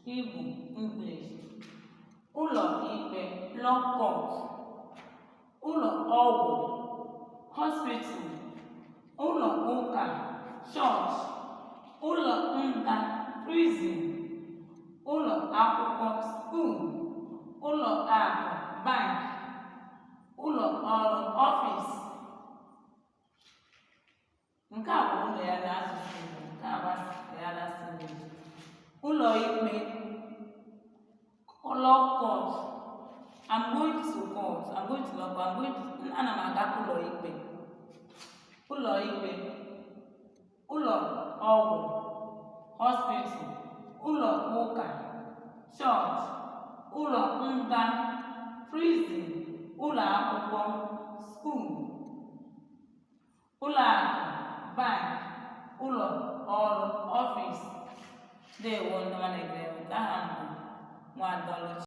Igbo English. Ụlọ ikpe law court, ụlọ ọgwụ hospital, ụlọ ụka church, ụlọ nga prison, ụlọ akwụkwọ school, ụlọ akụ bank, ụlọ ọrụ office. Nke a bụ ụlọ ya n'asụsụ Igbo, nke a bụ ya n'asụsụ Igbo. Ụlọ ikpe law court. I'm going to court. I'm going to law court. Ana m aga ụlọ ikpe. Ụlọ ikpe, ụlọ ọgwụ hospital, ụlọ ụka church, ụlọ nga prison, ụlọ akwụkwọ school, ụlọ akụ bank, ụlọ ọrụ office. Ndewo ndị ọma na-ege ntị. Aha m bụ Nwaada Oluchi.